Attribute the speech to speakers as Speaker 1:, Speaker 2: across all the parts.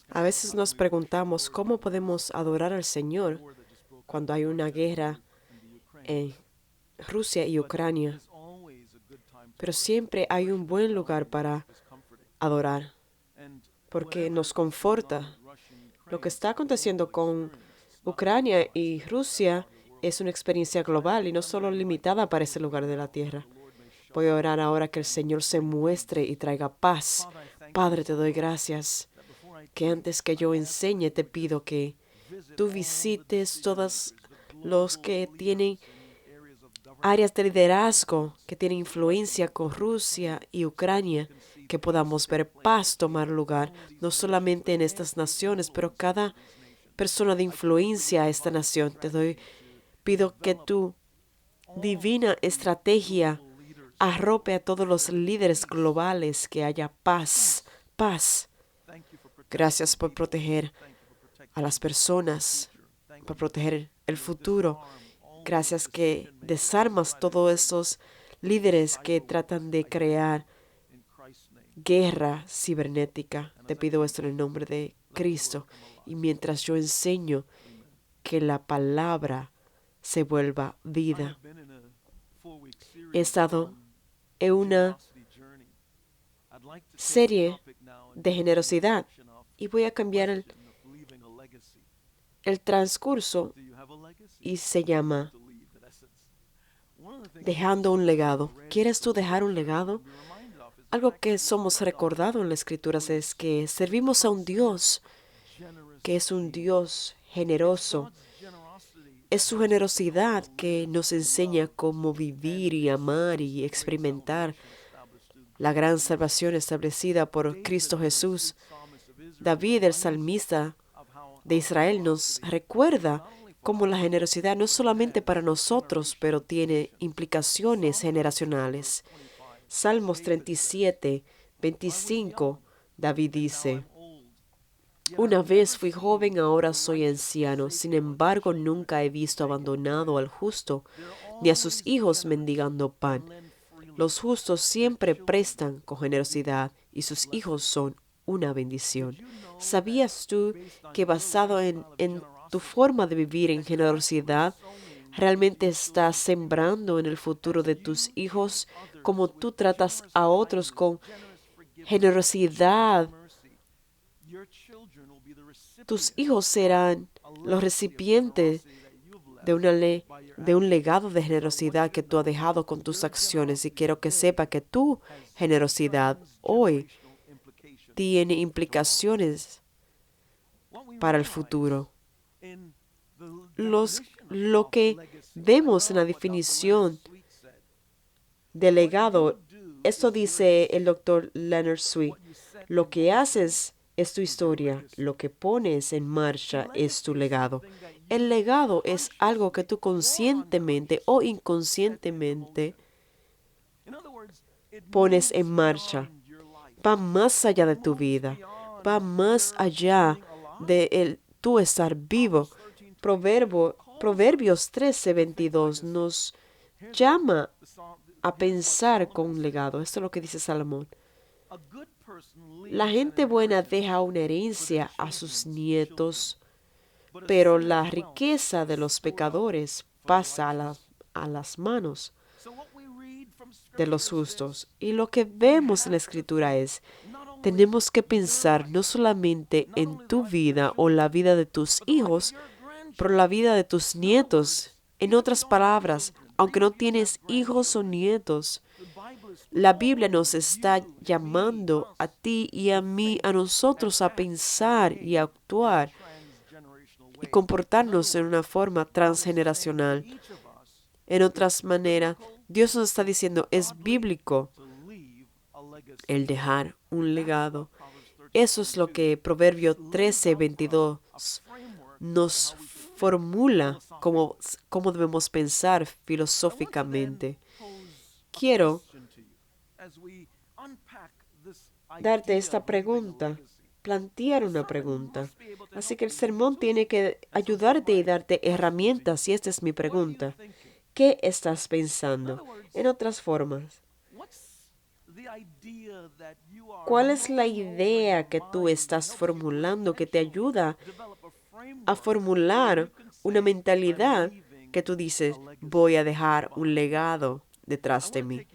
Speaker 1: A veces nos preguntamos cómo podemos adorar al Señor cuando hay una guerra en Rusia y Ucrania, pero siempre hay un buen lugar para adorar, porque nos conforta. Lo que está aconteciendo con Ucrania y Rusia es una experiencia global y no solo limitada para ese lugar de la tierra. Voy a orar ahora que el Señor se muestre y traiga paz. Padre, te doy gracias que antes que yo enseñe te pido que tú visites todos los que tienen áreas de liderazgo, que tienen influencia con Rusia y Ucrania, que podamos ver paz tomar lugar, no solamente en estas naciones, pero cada persona de influencia a esta nación. Pido que tu divina estrategia arrope a todos los líderes globales, que haya paz, paz. Gracias por proteger a las personas, por proteger el futuro. Gracias que desarmas todos esos líderes que tratan de crear guerra cibernética. Te pido esto en el nombre de Cristo. Y mientras yo enseño, que la palabra se vuelva vida. He estado en una serie de generosidad y voy a cambiar el transcurso y se llama dejando un legado. ¿Quieres tú dejar un legado? Algo que somos recordados en las Escrituras es que servimos a un Dios que es un Dios generoso. Es su generosidad que nos enseña cómo vivir y amar y experimentar la gran salvación establecida por Cristo Jesús. David, el salmista de Israel, nos recuerda cómo la generosidad no es solamente para nosotros, pero tiene implicaciones generacionales. Salmos 37, 25, David dice: una vez fui joven, ahora soy anciano. Sin embargo, nunca he visto abandonado al justo, ni a sus hijos mendigando pan. Los justos siempre prestan con generosidad, y sus hijos son una bendición. ¿Sabías tú que basado en tu forma de vivir en generosidad, realmente estás sembrando en el futuro de tus hijos como tú tratas a otros con generosidad? Tus hijos serán los recipientes de un legado de generosidad que tú has dejado con tus acciones, y quiero que sepa que tu generosidad hoy tiene implicaciones para el futuro. Lo que vemos en la definición de legado, esto dice el doctor Leonard Sweet: lo que haces es tu historia, lo que pones en marcha es tu legado. El legado es algo que tú conscientemente o inconscientemente pones en marcha. Va más allá de tu vida, va más allá de tú estar vivo. Proverbios 13:22 nos llama a pensar con un legado. Esto es lo que dice Salomón. La gente buena deja una herencia a sus nietos, pero la riqueza de los pecadores pasa a las manos de los justos. Y lo que vemos en la Escritura es: tenemos que pensar no solamente en tu vida o la vida de tus hijos, pero la vida de tus nietos. En otras palabras, aunque no tienes hijos o nietos, la Biblia nos está llamando a ti y a mí, a nosotros, a pensar y a actuar y comportarnos en una forma transgeneracional. En otras maneras, Dios nos está diciendo, es bíblico el dejar un legado. Eso es lo que Proverbio 13:22 nos formula cómo debemos pensar filosóficamente. Quiero darte esta pregunta, plantear una pregunta. Así que el sermón tiene que ayudarte y darte herramientas, y esta es mi pregunta. ¿Qué estás pensando? En otras formas, ¿Cuál es la idea que tú estás formulando que te ayuda a formular una mentalidad que tú dices, voy a dejar un legado detrás de mí?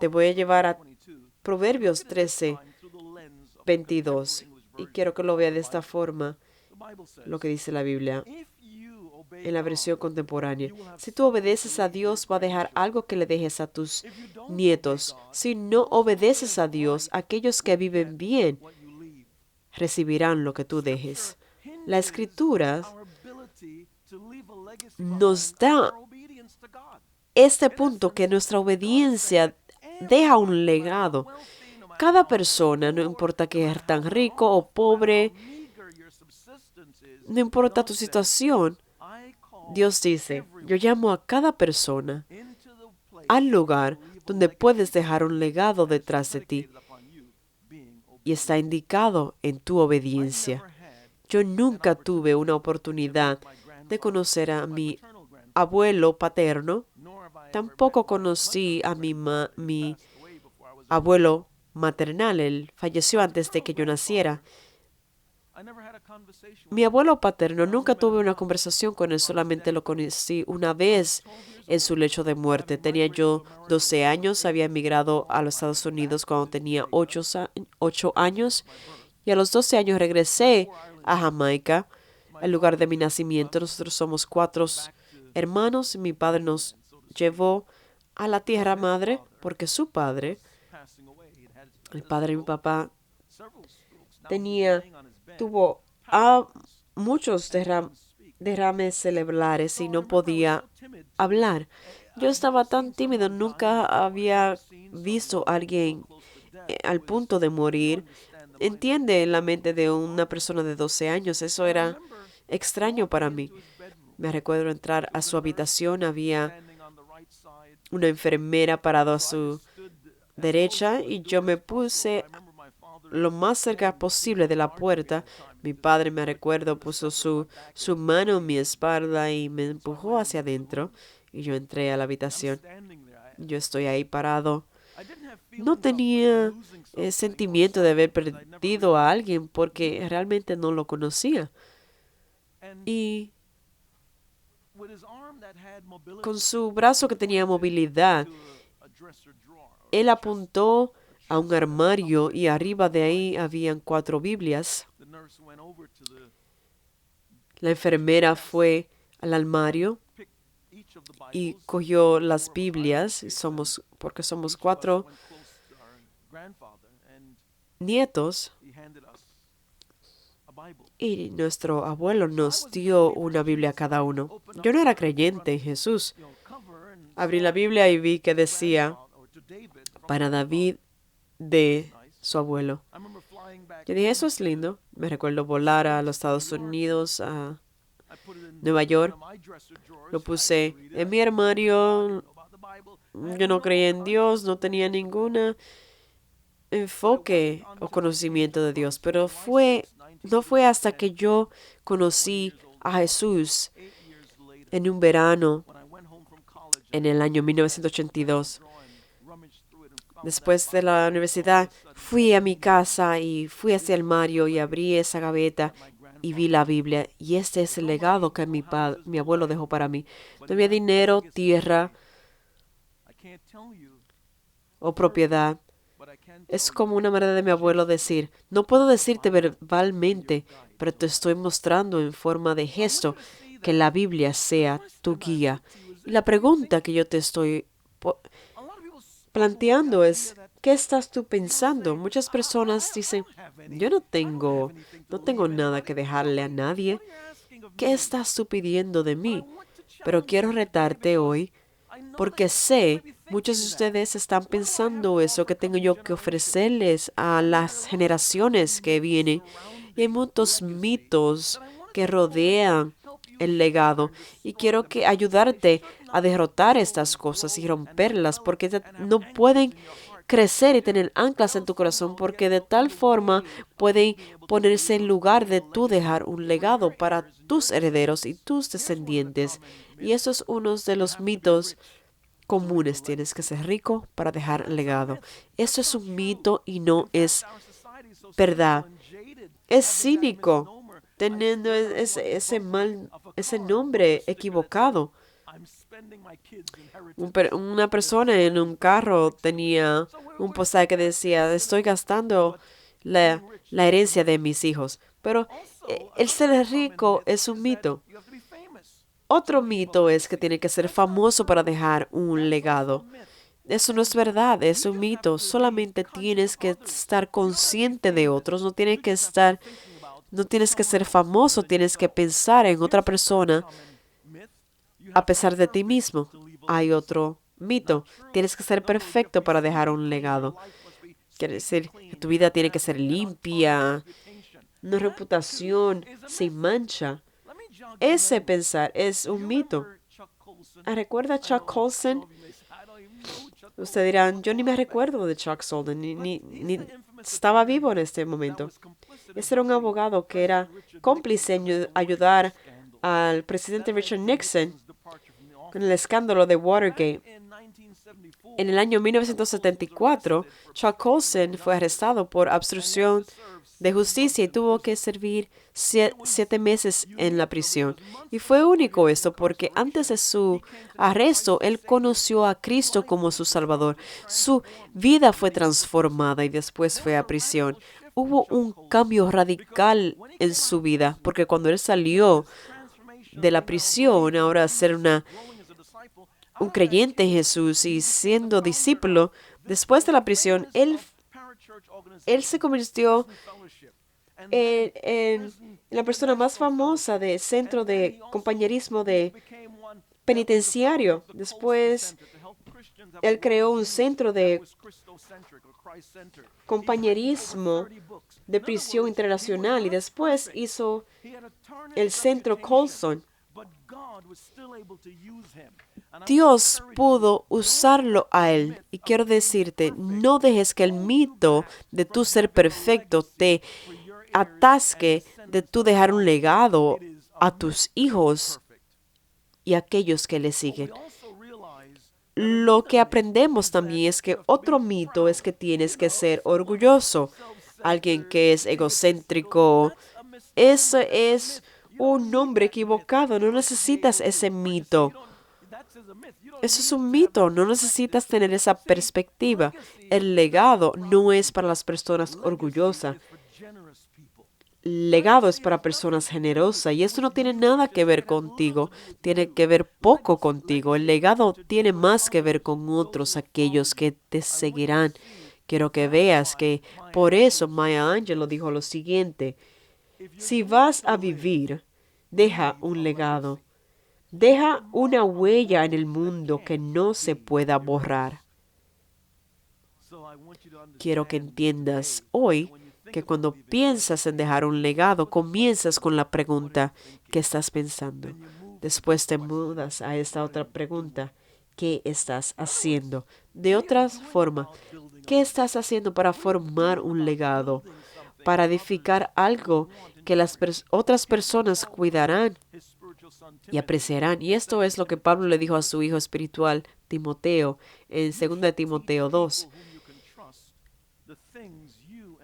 Speaker 1: Te voy a llevar a Proverbios 13:22 y quiero que lo vea de esta forma, lo que dice la Biblia en la versión contemporánea. Si tú obedeces a Dios, va a dejar algo que le dejes a tus nietos. Si no obedeces a Dios, aquellos que viven bien recibirán lo que tú dejes. La Escritura nos da este punto que nuestra obediencia deja un legado. Cada persona, no importa que es tan rico o pobre, no importa tu situación, Dios dice, yo llamo a cada persona al lugar donde puedes dejar un legado detrás de ti y está indicado en tu obediencia. Yo nunca tuve una oportunidad de conocer a mi abuelo paterno, tampoco conocí a mi abuelo maternal, él falleció antes de que yo naciera. Mi abuelo paterno, nunca tuve una conversación con él, solamente lo conocí una vez en su lecho de muerte. Tenía yo 12 años, había emigrado a los Estados Unidos cuando tenía 8 años y a los 12 años regresé a Jamaica, el lugar de mi nacimiento. Nosotros somos 4 hermanos y mi padre nos llevó a la tierra madre porque su padre, el padre de mi papá, tuvo muchos derrames cerebrales y no podía hablar. Yo estaba tan tímido, nunca había visto a alguien al punto de morir. Entiende la mente de una persona de 12 años, eso era extraño para mí. Me recuerdo entrar a su habitación, había una enfermera parada a su derecha y yo me puse lo más cerca posible de la puerta. Mi padre, me recuerdo, puso su mano en mi espalda y me empujó hacia adentro y yo entré a la habitación. Yo estoy ahí parado. No tenía sentimiento de haber perdido a alguien porque realmente no lo conocía. Y con su brazo que tenía movilidad, él apuntó a un armario y arriba de ahí habían 4 Biblias. La enfermera fue al armario y cogió las Biblias, porque somos 4 nietos, y nuestro abuelo nos dio una Biblia a cada uno. Yo no era creyente en Jesús. Abrí la Biblia y vi que decía, para David de su abuelo. Yo dije, eso es lindo. Me recuerdo volar a los Estados Unidos, a Nueva York. Lo puse en mi armario. Yo no creía en Dios, no tenía ningún enfoque o conocimiento de Dios, pero no fue hasta que yo conocí a Jesús en un verano en el año 1982. Después de la universidad, fui a mi casa y fui hacia el armario y abrí esa gaveta y vi la Biblia. Y este es el legado que mi abuelo dejó para mí. No había dinero, tierra o propiedad. Es como una manera de mi abuelo decir, no puedo decirte verbalmente, pero te estoy mostrando en forma de gesto que la Biblia sea tu guía. Y la pregunta que yo te estoy planteando es, ¿qué estás tú pensando? Muchas personas dicen, yo no tengo nada que dejarle a nadie. ¿Qué estás tú pidiendo de mí? Pero quiero retarte hoy porque sé, muchos de ustedes están pensando eso que tengo yo que ofrecerles a las generaciones que vienen. Y hay muchos mitos que rodean el legado. Y quiero ayudarte a derrotar estas cosas y romperlas porque no pueden crecer y tener anclas en tu corazón porque de tal forma pueden ponerse en lugar de tú dejar un legado para tus herederos y tus descendientes. Y eso es uno de los mitos comunes. Tienes que ser rico para dejar legado. Eso es un mito y no es verdad. Es cínico teniendo ese nombre equivocado. Una persona en un carro tenía un postal que decía, estoy gastando la herencia de mis hijos. Pero el ser rico es un mito. Otro mito es que tiene que ser famoso para dejar un legado. Eso no es verdad, es un mito. Solamente tienes que estar consciente de otros, no tienes que ser famoso, tienes que pensar en otra persona a pesar de ti mismo. Hay otro mito. Tienes que ser perfecto para dejar un legado. Quiere decir que tu vida tiene que ser limpia, una reputación sin mancha. Ese pensar es un mito. ¿Recuerda a Chuck Colson? Ustedes dirán, yo ni me recuerdo de Chuck Colson, ni estaba vivo en este momento. Ese era un abogado que era cómplice en ayudar al presidente Richard Nixon con el escándalo de Watergate. En el año 1974, Chuck Colson fue arrestado por obstrucción de justicia y tuvo que servir 7 meses en la prisión. Y fue único esto porque antes de su arresto, él conoció a Cristo como su Salvador. Su vida fue transformada y después fue a prisión. Hubo un cambio radical en su vida porque cuando él salió de la prisión, ahora ser un creyente en Jesús y siendo discípulo, después de la prisión, él se convirtió en la persona más famosa del centro de compañerismo de penitenciario. Después, él creó un centro de compañerismo de prisión internacional y después hizo el centro Colson. Dios pudo usarlo a él. Y quiero decirte, no dejes que el mito de tu ser perfecto te atasque de tú dejar un legado a tus hijos y a aquellos que le siguen. Lo que aprendemos también es que otro mito es que tienes que ser orgulloso. Alguien que es egocéntrico, ese es un nombre equivocado. No necesitas ese mito. Eso es un mito, no necesitas tener esa perspectiva. El legado no es para las personas orgullosas. El legado es para personas generosas y esto no tiene nada que ver contigo, tiene que ver poco contigo. El legado tiene más que ver con otros, aquellos que te seguirán. Quiero que veas que por eso Maya Angelou dijo lo siguiente: si vas a vivir, deja un legado. Deja una huella en el mundo que no se pueda borrar. Quiero que entiendas hoy que cuando piensas en dejar un legado, comienzas con la pregunta, ¿qué estás pensando? Después te mudas a esta otra pregunta, ¿qué estás haciendo? De otra forma, ¿qué estás haciendo para formar un legado? Para edificar algo que las otras personas cuidarán y apreciarán. Y esto es lo que Pablo le dijo a su hijo espiritual, Timoteo, en 2 Timoteo 2.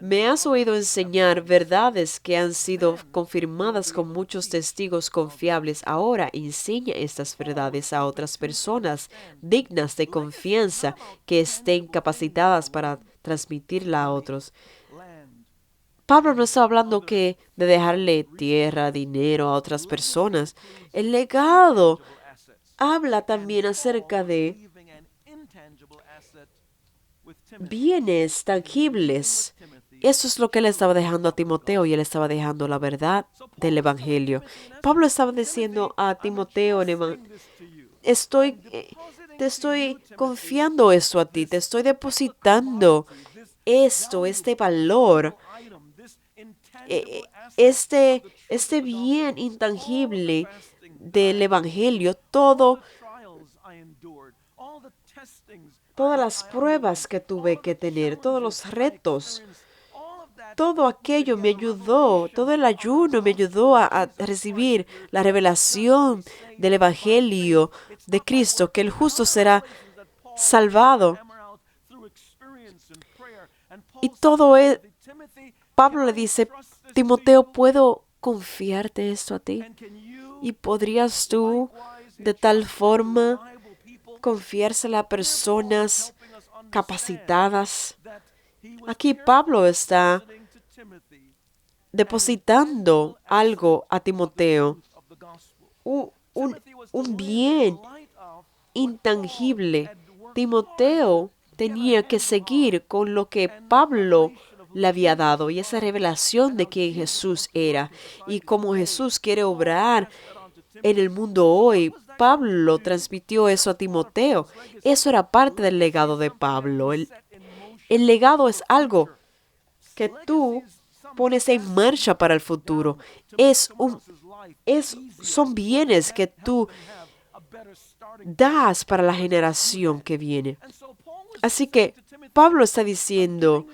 Speaker 1: Me has oído enseñar verdades que han sido confirmadas con muchos testigos confiables. Ahora enseña estas verdades a otras personas dignas de confianza que estén capacitadas para transmitirla a otros. Pablo no está hablando de dejarle tierra, dinero a otras personas. El legado habla también acerca de bienes tangibles. Eso es lo que él estaba dejando a Timoteo y él estaba dejando la verdad del Evangelio. Pablo estaba diciendo a Timoteo, te estoy confiando esto a ti, te estoy depositando este valor, este bien intangible del Evangelio, todas las pruebas que tuve que tener, todos los retos. Todo aquello me ayudó, todo el ayuno me ayudó a recibir la revelación del Evangelio de Cristo, que el justo será salvado. Y todo es, Pablo le dice, Timoteo, ¿puedo confiarte esto a ti? ¿Y podrías tú de tal forma confiársela a personas capacitadas? Aquí Pablo está depositando algo a Timoteo, un bien intangible. Timoteo tenía que seguir con lo que Pablo le había dado y esa revelación de quién Jesús era y cómo Jesús quiere obrar en el mundo hoy. Pablo transmitió eso a Timoteo. Eso era parte del legado de Pablo. El legado es algo que tú pones en marcha para el futuro. Son bienes que tú das para la generación que viene. Así que Pablo está diciendo,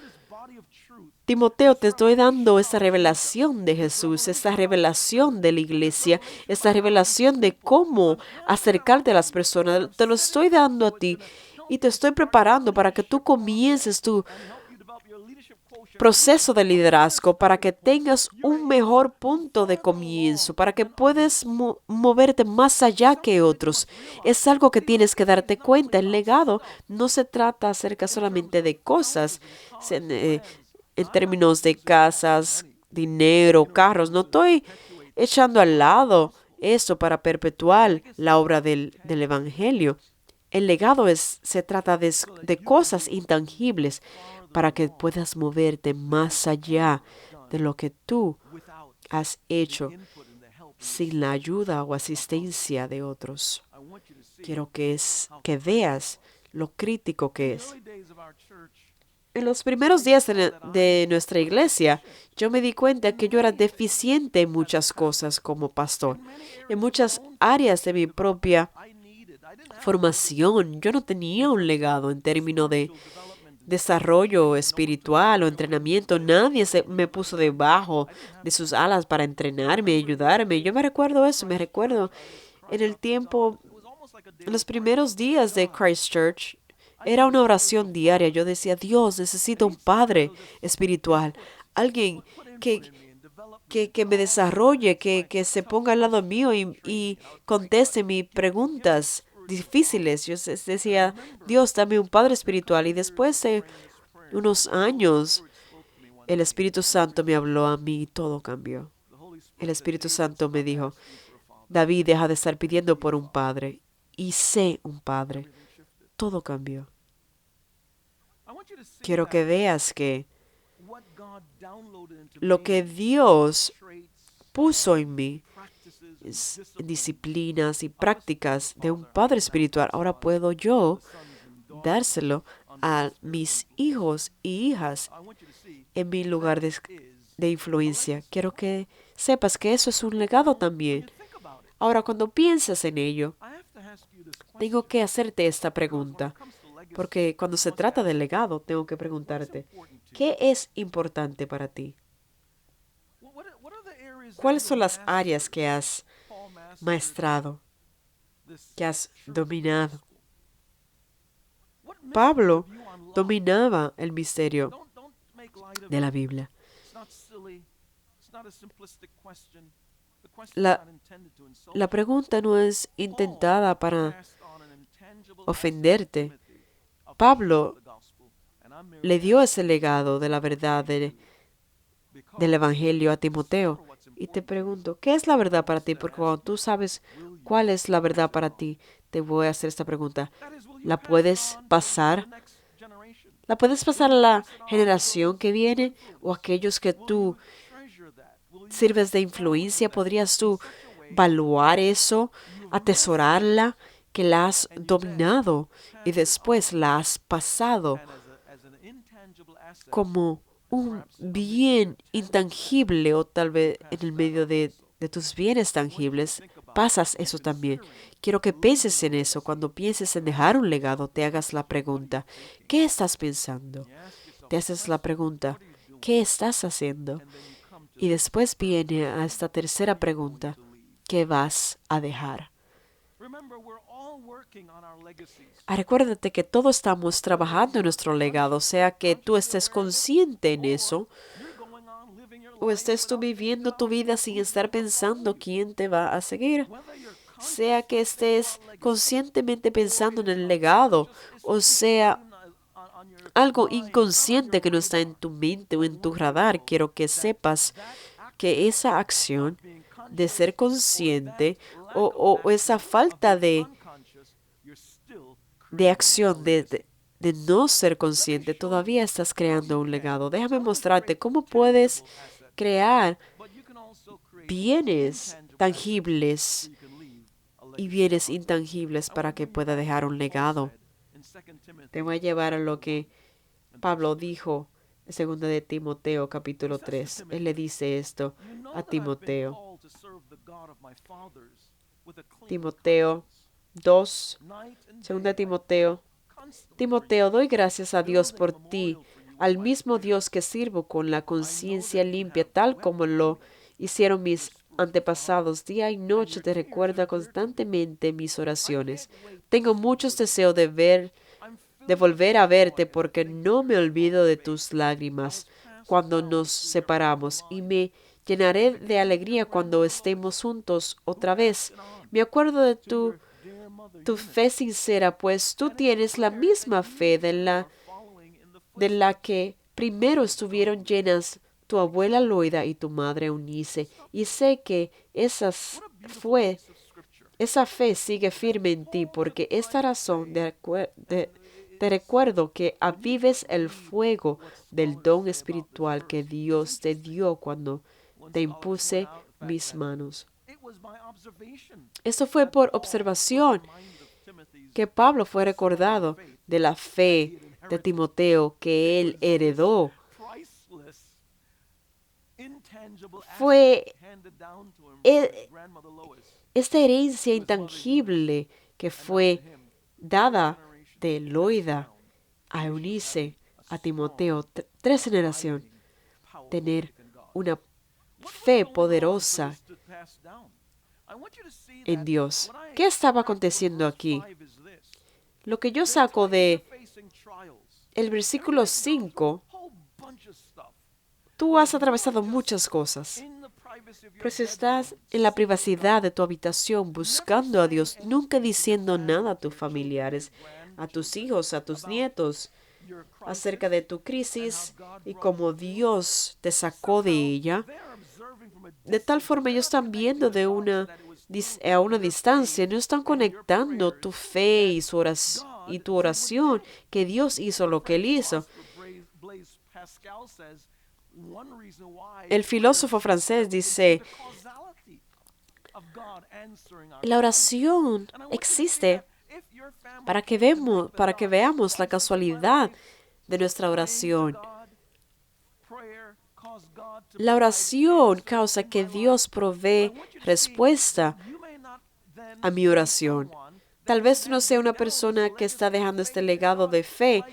Speaker 1: Timoteo, te estoy dando esta revelación de Jesús, esta revelación de la iglesia, esta revelación de cómo acercarte a las personas. Te lo estoy dando a ti y te estoy preparando para que tú comiences tu proceso de liderazgo, para que tengas un mejor punto de comienzo, para que puedas moverte más allá que otros. Es algo que tienes que darte cuenta. El legado no se trata acerca solamente de cosas en términos de casas, dinero, carros. No estoy echando al lado eso para perpetuar la obra del Evangelio. El legado se trata de cosas intangibles para que puedas moverte más allá de lo que tú has hecho sin la ayuda o asistencia de otros. Quiero que veas lo crítico que es. En los primeros días de nuestra iglesia, yo me di cuenta que yo era deficiente en muchas cosas como pastor. En muchas áreas de mi propia formación, yo no tenía un legado en términos de desarrollo espiritual o entrenamiento. Nadie me puso debajo de sus alas para entrenarme, ayudarme. Yo me recuerdo eso, me recuerdo en el tiempo, en los primeros días de Christchurch, era una oración diaria. Yo decía, Dios, necesito un padre espiritual, alguien que me desarrolle, que se ponga al lado mío y conteste mis preguntas difíciles. Yo decía, Dios, dame un padre espiritual. Y después de unos años, el Espíritu Santo me habló a mí y todo cambió. El Espíritu Santo me dijo, David, deja de estar pidiendo por un padre y sé un padre. Todo cambió. Quiero que veas que lo que Dios puso en mí, disciplinas y prácticas de un padre espiritual, ahora puedo yo dárselo a mis hijos y hijas en mi lugar de influencia. Quiero que sepas que eso es un legado también. Ahora, cuando piensas en ello, tengo que hacerte esta pregunta, porque cuando se trata del legado, tengo que preguntarte, ¿qué es importante para ti? ¿Cuáles son las áreas que has maestrado, que has dominado? Pablo dominaba el misterio de la Biblia. La pregunta no es intentada para ofenderte. Pablo le dio ese legado de la verdad del Evangelio a Timoteo. Y te pregunto, ¿qué es la verdad para ti? Porque cuando tú sabes cuál es la verdad para ti, te voy a hacer esta pregunta. ¿La puedes pasar? ¿La puedes pasar a la generación que viene o a aquellos que tú sirves de influencia? ¿Podrías tú evaluar eso, atesorarla, que la has dominado y después la has pasado como un bien intangible o tal vez en el medio de tus bienes tangibles? Pasas eso también. Quiero que pienses en eso. Cuando pienses en dejar un legado, te hagas la pregunta, ¿qué estás pensando? Te haces la pregunta, ¿qué estás haciendo? Y después viene a esta tercera pregunta, ¿qué vas a dejar? Recuérdate que todos estamos trabajando en nuestro legado, sea que tú estés consciente en eso o estés tú viviendo tu vida sin estar pensando quién te va a seguir. Sea que estés conscientemente pensando en el legado o sea algo inconsciente que no está en tu mente o en tu radar, quiero que sepas que esa acción de ser consciente o esa falta de acción, de no ser consciente, todavía estás creando un legado. Déjame mostrarte cómo puedes crear bienes tangibles y bienes intangibles para que pueda dejar un legado. Te voy a llevar a lo que Pablo dijo en 2 de Timoteo capítulo 3. Él le dice esto a Timoteo. Timoteo 2, 2 de Timoteo. Timoteo, doy gracias a Dios por ti, al mismo Dios que sirvo con la conciencia limpia, tal como lo hicieron mis antepasados. Día y noche te recuerda constantemente mis oraciones. Tengo muchos deseos de volver a verte porque no me olvido de tus lágrimas cuando nos separamos y me llenaré de alegría cuando estemos juntos otra vez. Me acuerdo de tu fe sincera, pues tú tienes la misma fe de la que primero estuvieron llenas tu abuela Loida y tu madre Eunice, y sé que esa fe sigue firme en ti, porque esta razón te recuerdo que avives el fuego del don espiritual que Dios te dio cuando te impuse mis manos. Esto fue por observación que Pablo fue recordado de la fe de Timoteo que él heredó. Fue esta herencia intangible que fue dada de Loida a Eunice, a Timoteo, 3 generaciones, tener una fe poderosa en Dios. ¿Qué estaba aconteciendo aquí? Lo que yo saco de el versículo 5, tú has atravesado muchas cosas. Pero si estás en la privacidad de tu habitación buscando a Dios, nunca diciendo nada a tus familiares, a tus hijos, a tus nietos, acerca de tu crisis y cómo Dios te sacó de ella, de tal forma ellos están viendo a una distancia, no están conectando tu fe y tu oración, que Dios hizo lo que Él hizo. El filósofo francés dice, la oración existe para que veamos la casualidad de nuestra oración. La oración causa que Dios provee respuesta a mi oración. Tal vez tú no seas una persona que está dejando este legado de fe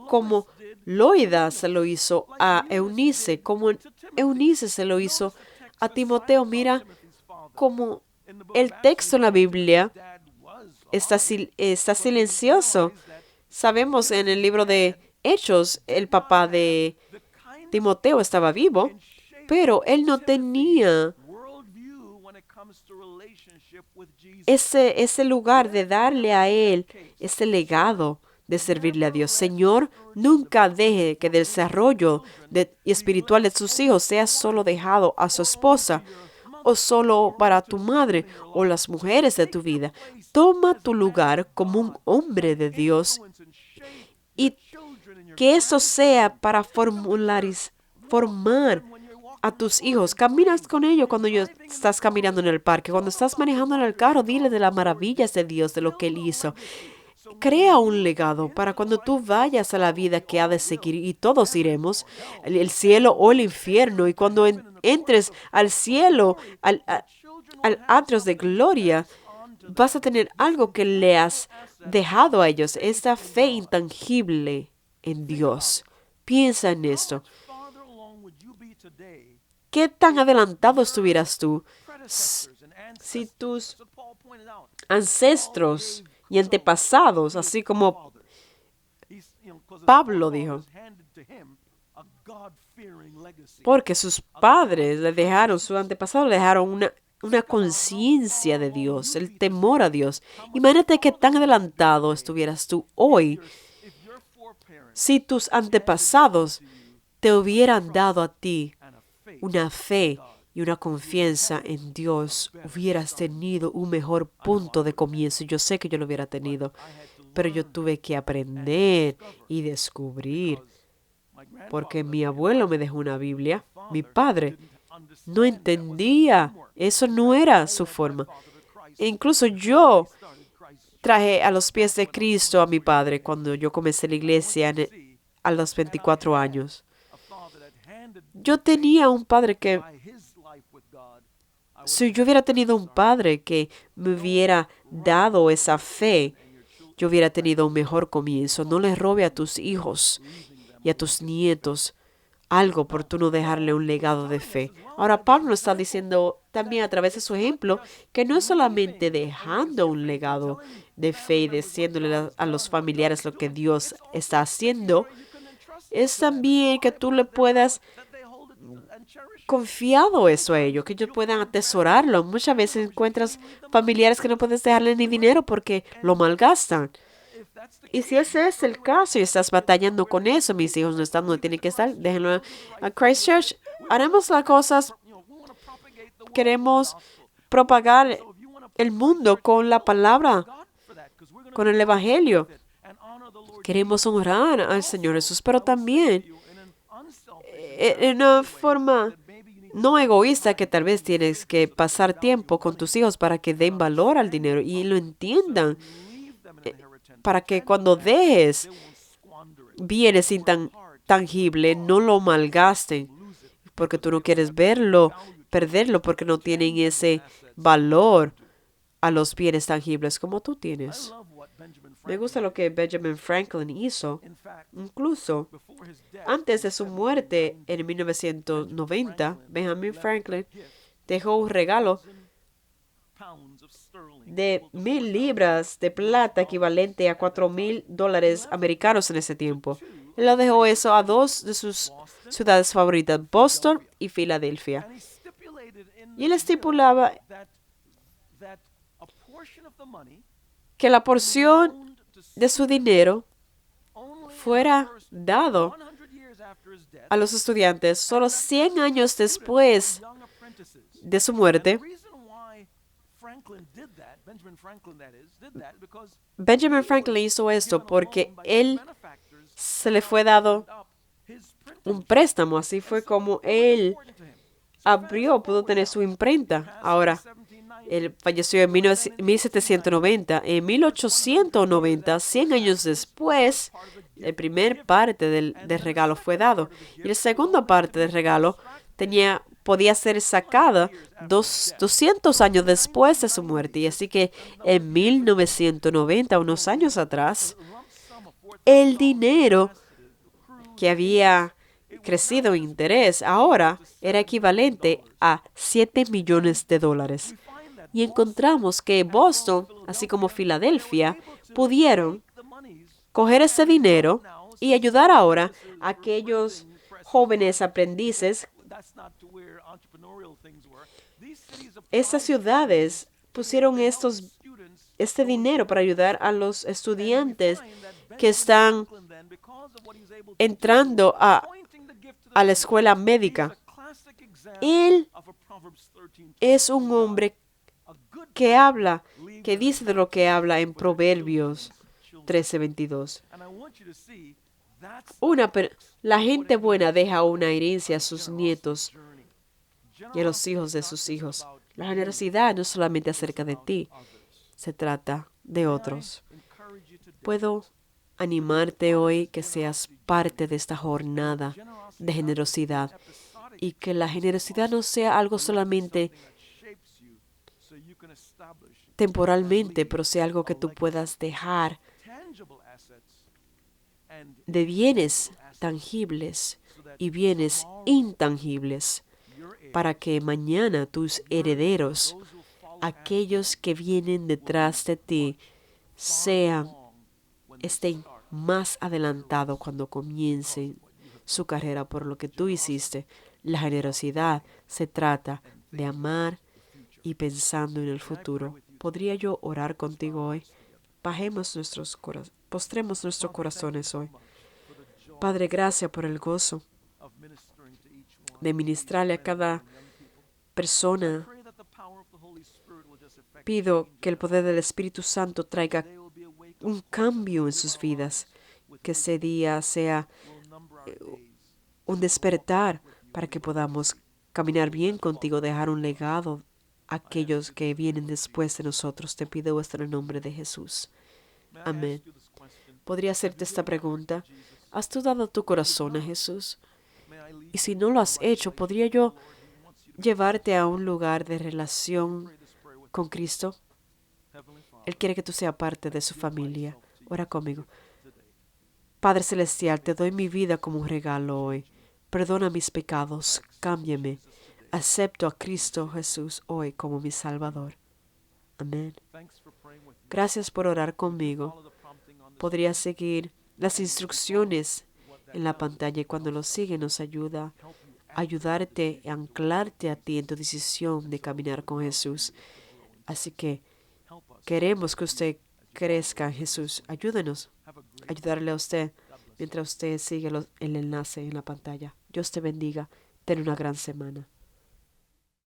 Speaker 1: como Loida se lo hizo a Eunice, como Eunice se lo hizo a Timoteo. Mira como el texto en la Biblia está silencioso. Sabemos en el libro de Hechos, el papá de Timoteo estaba vivo, pero él no tenía ese lugar de darle a él ese legado de servirle a Dios. Señor, nunca deje que el desarrollo espiritual de sus hijos sea solo dejado a su esposa o solo para tu madre o las mujeres de tu vida. Toma tu lugar como un hombre de Dios y que eso sea para formar a tus hijos. Caminas con ellos cuando estás caminando en el parque. Cuando estás manejando en el carro, dile de las maravillas de Dios, de lo que Él hizo. Crea un legado para cuando tú vayas a la vida que ha de seguir, y todos iremos, el cielo o el infierno, y cuando entres al cielo, al atrio de gloria, vas a tener algo que le has dejado a ellos, esa fe intangible en Dios. Piensa en esto. ¿Qué tan adelantado estuvieras tú si tus ancestros y antepasados, así como Pablo dijo, porque sus padres le dejaron, sus antepasados le dejaron una conciencia de Dios, el temor a Dios. Imagínate qué tan adelantado estuvieras tú hoy si tus antepasados te hubieran dado a ti una fe y una confianza en Dios, hubieras tenido un mejor punto de comienzo. Yo sé que yo lo hubiera tenido, pero yo tuve que aprender y descubrir, porque mi abuelo me dejó una Biblia, mi padre no entendía, eso no era su forma. E incluso yo traje a los pies de Cristo a mi padre cuando yo comencé la iglesia a los 24 años. Yo tenía un padre que, si yo hubiera tenido un padre que me hubiera dado esa fe, yo hubiera tenido un mejor comienzo. No le robe a tus hijos y a tus nietos algo por tú no dejarle un legado de fe. Ahora Pablo está diciendo también a través de su ejemplo que no es solamente dejando un legado de fe y diciéndole a los familiares lo que Dios está haciendo, es también que tú le puedas confiado eso a ellos, que ellos puedan atesorarlo. Muchas veces encuentras familiares que no puedes dejarle ni dinero porque lo malgastan. Y si ese es el caso y estás batallando con eso, mis hijos no están donde tienen que estar, déjenlo a Christchurch. Haremos las cosas, queremos propagar el mundo con la palabra, con el Evangelio. Queremos honrar al Señor Jesús, pero también en una forma no egoísta, que tal vez tienes que pasar tiempo con tus hijos para que den valor al dinero y lo entiendan, para que cuando dejes bienes intangibles no lo malgasten, porque tú no quieres verlo, perderlo, porque no tienen ese valor a los bienes tangibles como tú tienes. Me gusta lo que Benjamin Franklin hizo. Incluso antes de su muerte en 1990, Benjamin Franklin dejó un regalo de 1,000 libras de plata, equivalente a $4,000 americanos en ese tiempo. Él lo dejó eso a dos de sus ciudades favoritas, Boston y Filadelfia. Y él estipulaba que la porción de su dinero fuera dado a los estudiantes solo 100 años después de su muerte. Benjamin Franklin hizo esto porque él se le fue dado un préstamo. Así fue como él pudo tener su imprenta. Ahora, él falleció en 1790. En 1890, 100 años después, la primera parte del regalo fue dado. Y la segunda parte del regalo podía ser sacada 200 años después de su muerte. Y así que en 1990, unos años atrás, el dinero que había crecido en interés ahora era equivalente a $7 millones. Y encontramos que Boston, así como Filadelfia, pudieron coger ese dinero y ayudar ahora a aquellos jóvenes aprendices. Estas ciudades pusieron este dinero para ayudar a los estudiantes que están entrando a la escuela médica. Él es un hombre que dice de lo que habla en Proverbios 13:22. La gente buena deja una herencia a sus nietos y a los hijos de sus hijos. La generosidad no es solamente acerca de ti, se trata de otros. Puedo animarte hoy que seas parte de esta jornada de generosidad y que la generosidad no sea algo solamente temporalmente, pero sea algo que tú puedas dejar de bienes tangibles y bienes intangibles para que mañana tus herederos, aquellos que vienen detrás de ti estén más adelantados cuando comiencen su carrera por lo que tú hiciste. La generosidad se trata de amar y pensando en el futuro. ¿Podría yo orar contigo hoy? Postremos nuestros corazones hoy. Padre, gracias por el gozo de ministrarle a cada persona. Pido que el poder del Espíritu Santo traiga un cambio en sus vidas, que ese día sea un despertar para que podamos caminar bien contigo, dejar un legado a aquellos que vienen después de nosotros. Te pido esto en el nombre de Jesús. Amén. ¿Podría hacerte esta pregunta? ¿Has tú dado tu corazón a Jesús? Y si no lo has hecho, ¿podría yo llevarte a un lugar de relación con Cristo? Él quiere que tú seas parte de su familia. Ora conmigo. Padre Celestial, te doy mi vida como un regalo hoy. Perdona mis pecados, cámbiame. Acepto a Cristo Jesús hoy como mi Salvador. Amén. Gracias por orar conmigo. Podrías seguir las instrucciones en la pantalla y cuando lo sigue nos ayuda a ayudarte y anclarte a ti en tu decisión de caminar con Jesús. Así que queremos que usted crezca en Jesús. Ayúdenos a ayudarle a usted mientras usted sigue el enlace en la pantalla. Dios te bendiga. Ten una gran semana.